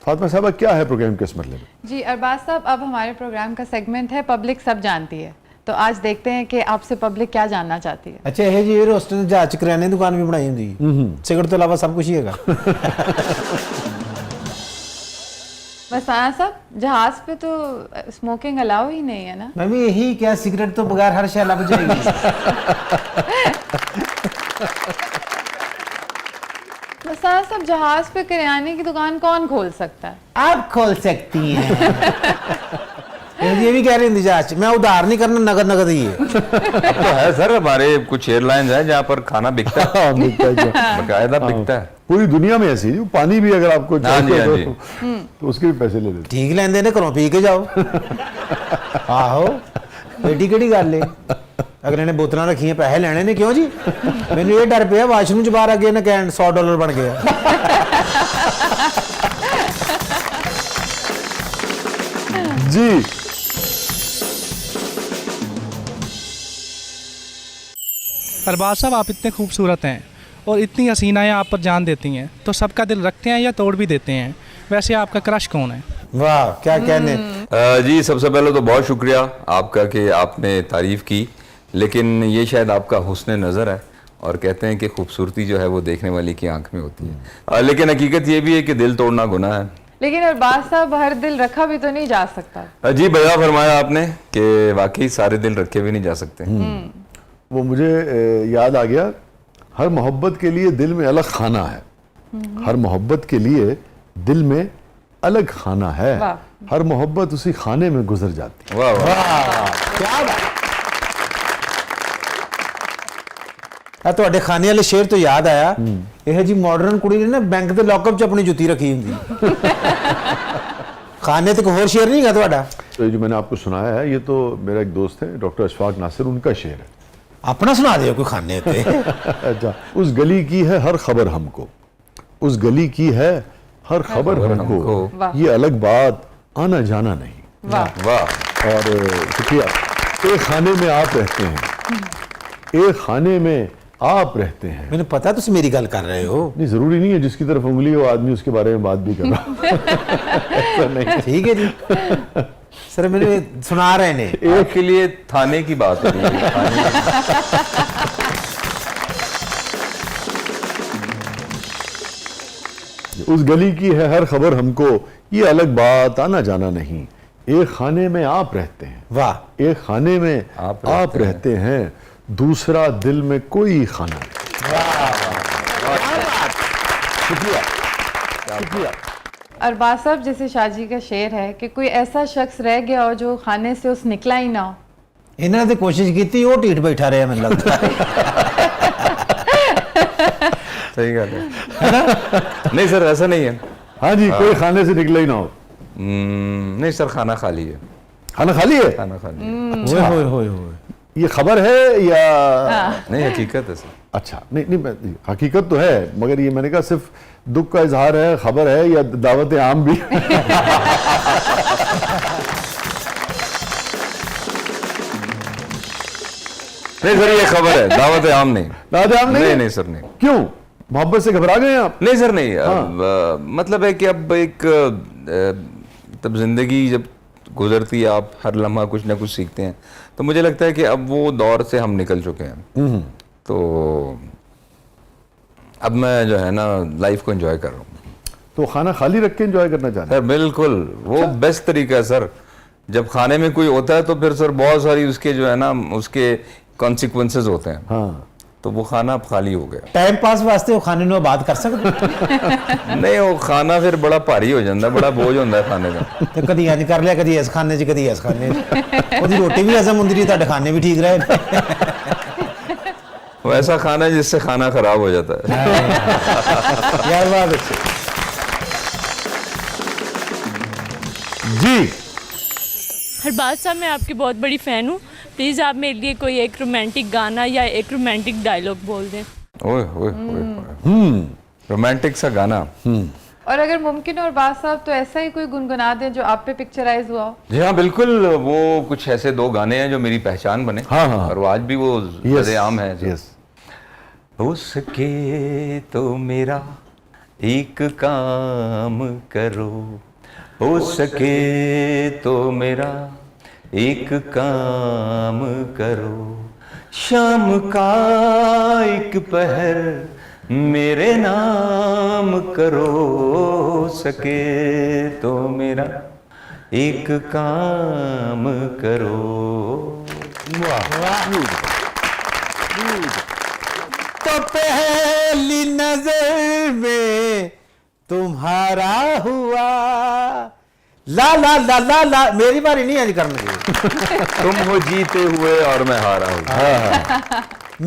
फातिमा साहबा, क्या है प्रोग्राम के इस मरले में? जी अरबाज साहब, अब हमारे प्रोग्राम का सेगमेंट है पब्लिक सब जानती है। तो आज देखते हैं कि आपसे पब्लिक क्या जानना चाहती है। अच्छा, ये जी रोस्टर ने जहाज किराने दुकान भी बनाई होंगी, सिगरेट तो अलावा सब कुछ ही है। मस्ताना साहब, जहाज पे तो स्मोकिंग अलाउ ही नहीं है ना? मैं भी यही क्या, सिगरेट तो बगैर हर शय लग जाएगी। मस्ताना साहब, जहाज पे किराने की दुकान कौन खोल सकता है? आप खोल सकती हैं। ये भी कह रही थी जहाज, मैं उधार नहीं करना, नगद नगद ही है। तो है सर, हमारे कुछ एयरलाइंस हैं जहाँ पर खाना बिकता है, बकायदा बिकता है। पूरी दुनिया में ऐसी है, पानी भी अगर आपको चाहिए हाँ तो उसके भी पैसे ले लेते। ठीक लेंदे ने, घरों पी के जाओ। आहो, एडी केड़ी गल है, अगले ने बोतल रखी हैं, पैसे लेने ने, क्यों जी? मैंने ये डर पिया वाशरूम च बाहर आ गए ना, कैन $100 बन गया। जी अरबाज साहब, आप इतने खूबसूरत हैं और इतनी हसीनाएं आप पर जान देती हैं, तो सबका दिल रखते हैं या तोड़ भी देते हैं? वैसे आपका क्रश कौन है? वाह, क्या कहने। जी सबसे पहले तो बहुत शुक्रिया आपका कि आपने तारीफ़ की, लेकिन ये शायद आपका हुस्न नज़र है, और कहते हैं कि खूबसूरती जो है वो देखने वाले की आंख में होती है, लेकिन हकीकत ये भी है कि दिल तोड़ना गुनाह है। लेकिन अरबाज साहब, हर दिल रखा भी तो नहीं जा सकता। जी बया फरमाया आपने कि वाकई सारे दिल रखे भी नहीं जा सकते। वो मुझे याद आ गया, हर मोहब्बत के लिए दिल में अलग खाना है। हर मोहब्बत के लिए दिल में अलग खाना है, हर मोहब्बत उसी खाने में गुजर जाती है। वाह वाह, क्या बात। ਤੁਹਾਡੇ ਖਾने वाले शेर तो याद आया, यह जी मॉडर्न कुड़ी ने ना बैंक के लॉकअप च अपनी जुती रखी होंगी। खाने तो कोई और शेर नहीं है ਤੁਹਾਡਾ? तो जो मैंने आपको सुनाया है, ये तो मेरा एक दोस्त है डॉक्टर अशफाक नासिर, उनका शेर है। अपना सुना दे कोई खाने पे। अच्छा, उस गली की है हर खबर हमको, उस गली की है हर खबर हमको, ये अलग बात आना जाना नहीं। वाह वाह। और शुक्रिया। एक खाने में आप रहते हैं, एक खाने में आप रहते हैं। मैंने पता तुम मेरी गल कर रहे हो। नहीं, जरूरी नहीं है जिसकी तरफ उंगली हो आदमी उसके बारे में बात भी कर रहा। ऐसा नहीं। ठीक है जी, सर मैंने सुना रहे ने, एक के लिए थाने की बात है। उस गली की है हर खबर हमको, ये अलग बात आना जाना नहीं, एक खाने में आप रहते हैं। वाह, एक खाने में आप रहते हैं, दूसरा दिल में कोई खाना नहीं। शुक्रिया शुक्रिया। अरबाज साहब, जैसे शाहजी का शेर है कि कोई ऐसा शख्स रह गया हो जो खाने से उस निकला ही ना हो। इन्होंने तो कोशिश की थी, वो ढीठ बैठा रहा मैंने लगता है। सही बात है। नहीं सर, ऐसा नहीं है। हाँ जी, कोई खाने से निकला ही ना हो। नहीं सर, खाना खाली है। खाना खाली है? खाना खाली है। ये खबर है या नहीं, हकीकत है सर। अच्छा, नहीं, हकीकत तो है, मगर ये मैंने कहा सिर्फ दुख का इजहार है, खबर है या दावत आम भी? नहीं सर, ये खबर है, दावत आम नहीं। दावत आम नहीं? नहीं सर, नहीं। क्यों, मोहब्बत से घबरा गए आप? नहीं सर, नहीं। हाँ। मतलब है कि अब एक तब जिंदगी जब गुजरती है, आप हर लम्हा कुछ ना कुछ सीखते हैं, तो मुझे लगता है कि अब वो दौर से हम निकल चुके हैं। तो अब मैं जो है ना लाइफ को एंजॉय कर रहा हूँ। तो खाना खाली रख के एंजॉय करना चाहते हैं? सर बिल्कुल, वो बेस्ट तरीका है सर। जब खाने में कोई होता है तो फिर सर बहुत सारी उसके जो है ना उसके कॉन्सिक्वेंसेस होते हैं। हाँ, तो वो खाना अब खाली हो गया। टाइम पास वास्ते वो खाने में बात कर सकते? नहीं, वो खाना फिर बड़ा भारी हो जाता है, बड़ा बोझ होता है खाने का। तो कभी इंज कर लिया, कभी इस खाने च, कभी इस खाने च। ओदी रोटी भी हजम होंदी रही, तुहाडे खाने भी ठीक रहे। वो ऐसा खाना है जिससे खाना खराब हो जाता है। यार बात अच्छी जी। अरबाज साहब, मैं आपकी बहुत बड़ी फ़ैन हूँ। प्लीज़ आप मेरे लिए कोई एक रोमांटिक गाना या एक रोमांटिक डायलॉग बोल दें। ओए ओए ओए, रोमांटिक सा गाना। और अगर मुमकिन हो अरबाज साहब, तो ऐसा ही कोई गुनगुना दें जो आप पे पिक्चराइज हुआ हो। जी हाँ बिल्कुल, वो कुछ ऐसे दो गाने हैं जो मेरी पहचान बने। हाँ हाँ, और वो आज भी वो आम है। यस। उसके तो मेरा एक काम करो, हो सके तो मेरा एक काम करो, शाम का एक पहर मेरे नाम करो, हो सके तो मेरा एक काम करो। तो पहली नजर में तुम्हारा हुआ, ला ला ला ला ला, मेरी बारी नहीं आज करने की। तुम हो जीते हुए और मैं हारा हूँ।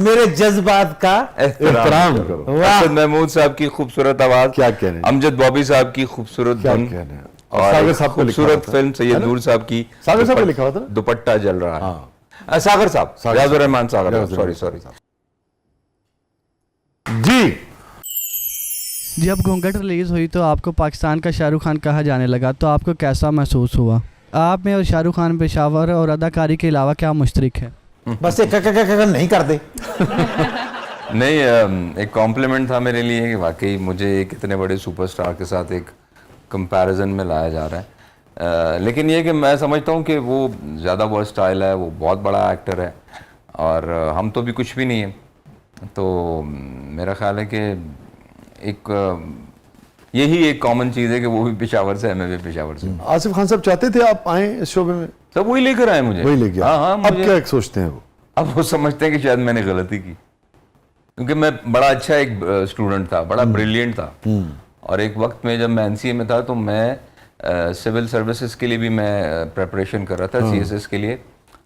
मेरे जज्बात का एहतराम करो। वाह। असद महमूद साहब की खूबसूरत आवाज, क्या कह रहे हैं? अमजद बॉबी साहब की खूबसूरत क्या धुन, कह रहे हैं? और सागर एक साहब पे लिखा खूबसूरत हुआ था। फिल्म सैयद है ना? नूर साहब की सागर साहब पे लिखा हुआ था ना? दुपट्टा जल रहा है। हाँ। सागर साहब, सागर रियाजुर साहब। रहमान सागर, रियाजुर सॉरी रहमान। सॉरी। जी, जब घूंघट रिलीज़ हुई तो आपको पाकिस्तान का शाहरुख खान कहा जाने लगा, तो आपको कैसा महसूस हुआ? आप में और शाहरुख खान पेशावर और अदाकारी के अलावा क्या मुश्तरक है? बस एक नहीं करते। नहीं, एक कॉम्प्लीमेंट था मेरे लिए कि वाकई मुझे एक इतने बड़े सुपरस्टार के साथ एक कंपैरिजन में लाया जा रहा है। लेकिन ये कि मैं समझता हूँ कि वो ज़्यादा वर्सटाइल है, वो बहुत बड़ा एक्टर है और हम तो भी कुछ भी नहीं है। तो मेरा ख्याल है कि एक यही एक कॉमन चीज़ है कि वो भी पेशावर से है, मैं भी पेशावर से हूँ। आसिफ खान साहब चाहते थे आप आए इस शोबे में? सब वही लेकर आए मुझे। वही लेके हाँ हाँ, अब मुझे क्या सोचते हैं वो? अब वो समझते हैं कि शायद मैंने गलती की, क्योंकि मैं बड़ा अच्छा एक स्टूडेंट था, बड़ा ब्रिलियंट था। और एक वक्त में जब मैं एनसीए में था तो मैं सिविल सर्विसेज के लिए भी मैं प्रेपरेशन कर रहा था, सीएसएस के लिए,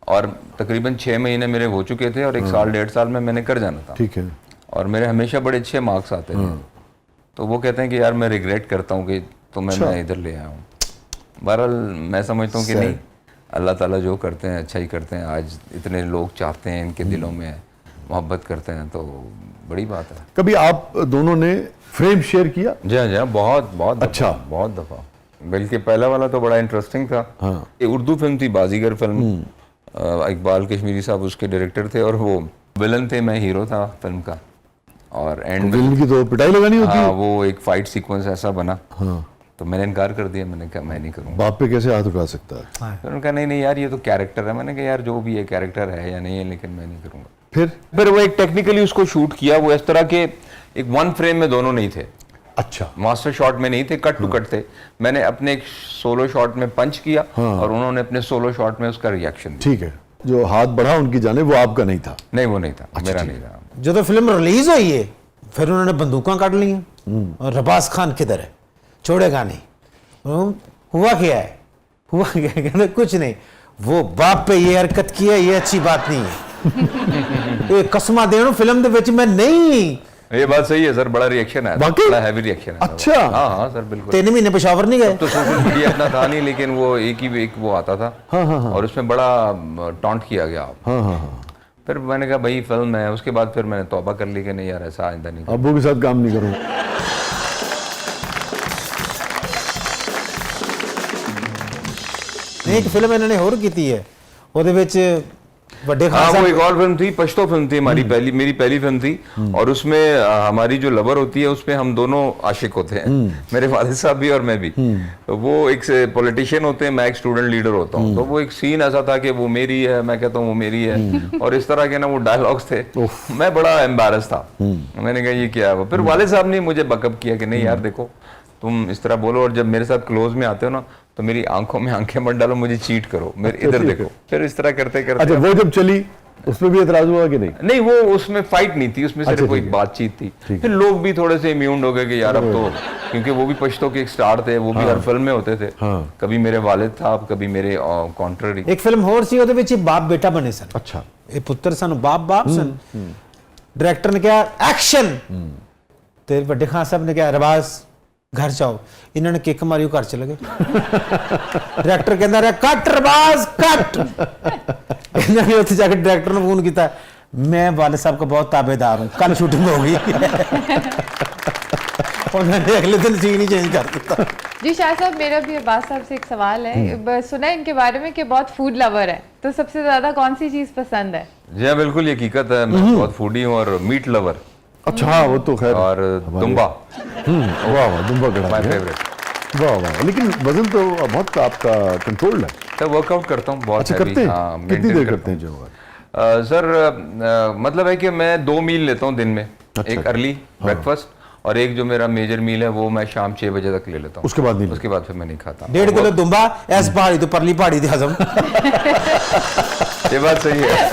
और तकरीबन 6 महीने मेरे हो चुके थे और 1 साल 1.5 साल में मैंने कर जाना था। ठीक है। और मेरे हमेशा बड़े अच्छे मार्क्स आते थे। तो वो कहते हैं कि यार मैं रिग्रेट करता हूँ कि तुम्हें मैं इधर ले आया हूँ। बहरहाल मैं समझता हूँ कि नहीं, अल्लाह ताला जो करते हैं अच्छा ही करते हैं। आज इतने लोग चाहते हैं, इनके दिलों में मोहब्बत करते हैं, तो बड़ी बात है। कभी आप दोनों ने फ्रेम शेयर किया? जी हाँ जी हाँ, बहुत बहुत अच्छा। बहुत दफ़ा। बल्कि पहला वाला तो बड़ा इंटरेस्टिंग था। हाँ। ये उर्दू फिल्म थी, बाजीगर फिल्म। इकबाल कश्मीरी साहब उसके डायरेक्टर थे और वो विलन थे, मैं हीरो था फिल्म का। और एंड में विलन की तो पिटाई लगानी होती हाँ, है। वो एक फाइट सीक्वेंस ऐसा बना। हाँ। तो मैंने इनकार कर दिया, मैंने कहा मैं नहीं करूँगा। बाप पे कैसे हाथ उठा सकता है? फिर उन्होंने कहा नहीं नहीं यार, ये तो कैरेक्टर है। मैंने कहा यार जो भी ये कैरेक्टर है या नहीं है, लेकिन मैं नहीं करूँगा। फिर वो एक टेक्निकली उसको शूट किया। वो इस तरह के एक वन फ्रेम में दोनों नहीं थे, अच्छा। मास्टर शॉट में नहीं थे, कट टू कट थे। मैंने अपने एक सोलो शॉट में पंच किया और उन्होंने अपने सोलो शॉट में उसका रिएक्शन दिया। ठीक है। जो हाथ बढ़ा उनकी जाने वो आपका नहीं था? नहीं, वो नहीं था, मेरा नहीं था। जो तो फिल्म रिलीज हुई है फिर उन्होंने बंदूकें काट ली हैं और रबास खान किधर है, छोड़ेगा नहीं। हुआ क्या है, हुआ क्या है? कहते कुछ नहीं, वो बाप पे ये हरकत की है, ये अच्छी बात नहीं है। ये कसमा देनो फिल्म दे विच मैं नहीं। ये बात सही है सर, बड़ा रिएक्शन है, वाकई? बड़ा हैवी रिएक्शन है। अच्छा। हाँ हाँ सर, बिल्कुल। 3 महीने पेशावर नहीं गए। तो सोशल मीडिया इतना था नहीं, लेकिन वो एक वो आता था। और उसमें बड़ा टॉन्ट किया गया। हाँ हाँ हाँ। फिर मैंने कहा भाई फिल्म है। उसके बाद फिर मैंने तौबा कर ली कि नहीं यार, ऐसा आइंदा नहीं। अब्बू के साथ काम नहीं करूँ। एक फिल्म इन्होंने होर कीती है, ਉਹਦੇ ਵਿੱਚ ਵੱਡੇ हाँ, खान वो साहब एक और फिल्म थी, पश्तो फिल्म थी हमारी, मेरी पहली फिल्म थी। और उसमें हमारी जो लवर होती है उसमें हम दोनों आशिक होते हैं, मेरे वालिद साहब भी और मैं भी। तो वो एक पॉलिटिशियन होते हैं, मैं एक स्टूडेंट लीडर होता हूँ। तो वो एक सीन ऐसा था कि वो मेरी है, मैं कहता हूँ वो मेरी है, और इस तरह के ना वो डायलॉग्स थे। मैं बड़ा एम्बैरस था। मैंने कहा ये क्या है। फिर वालिद साहब ने मुझे बकअप किया कि नहीं यार देखो, तुम इस तरह बोलो, और जब मेरे साथ क्लोज में आते हो ना तो मेरी आंखों में आंखें मत डालो, मुझे चीट करो, मेरे इधर देखो। फिर इस तरह करते करते अच्छा, वो जब चली उसमें भी एतराज हुआ कि नहीं? नहीं, वो उसमें फाइट नहीं थी, उसमें सिर्फ कोई बातचीत थी। फिर लोग भी थोड़े से इम्यून हो गए कि यार अब तो, क्योंकि वो भी पश्तो के एक स्टार थे, वो भी हर फिल्म में होते थे। कभी मेरे वालिद साहब, कभी मेरे कॉन्ट्ररी। एक फिल्म होर सी, ਉਹਦੇ ਵਿੱਚ ਬਾਪ ਬੇਟਾ ਬਣੇ ਸਨ। अच्छा। ਇਹ ਪੁੱਤਰ ਸਨ, ਬਾਪ ਸਨ। डायरेक्टर ने कहा एक्शन, ਤੇ ਵੱਡੇ ਖਾਨ ਸਾਹਿਬ ਨੇ ਕਿਹਾ ਰਵਾਜ਼ घर जाओ। इन्होंने किक मारी, घर चले गए। डायरेक्टर कहता रहा कट रबाज कट। इन्होंने उत्थे जाके डायरेक्टर ने फोन किया, मैं वालिद साहब का बहुत ताबेदार हूँ, कल शूटिंग हो गई। उन्होंने अगले दिन सीन ही चेंज कर दिया। जी शाह साहब, मेरा भी अब्बास साहब से एक सवाल है। सुना है इनके बारे में कि बहुत फूड लवर है, तो सबसे ज्यादा कौन सी चीज पसंद है? जी हाँ, बिल्कुल ये हकीकत है। मैं बहुत फूडी हूँ और मीट लवर। अच्छा हाँ, वो तो खैर और हमारे- दुम्बा, वाह वाह, दुम्बा कढ़ा माय दिया। फेवरेट। वाह वाह, लेकिन वजन तो बहुत आपका कंट्रोल्ड है। सर वर्कआउट करता हूँ बहुत अच्छा heavy, करते हैं, हाँ, कितनी maintain देर करता करते हैं जो हूँ। सर मतलब है कि मैं 2 मील लेता हूँ दिन में, अच्छा। एक अर्ली ब्रेकफास्ट और एक जो मेरा मेजर मील है वो मैं शाम 6 बजे तक ले लेता हूँ। उसके बाद नहीं? उसके बाद फिर मैं नहीं खाता। 1.5 किलो दुम्बा ऐस पहाड़ी तो परली पहाड़ी थी हजम। ये बात सही है।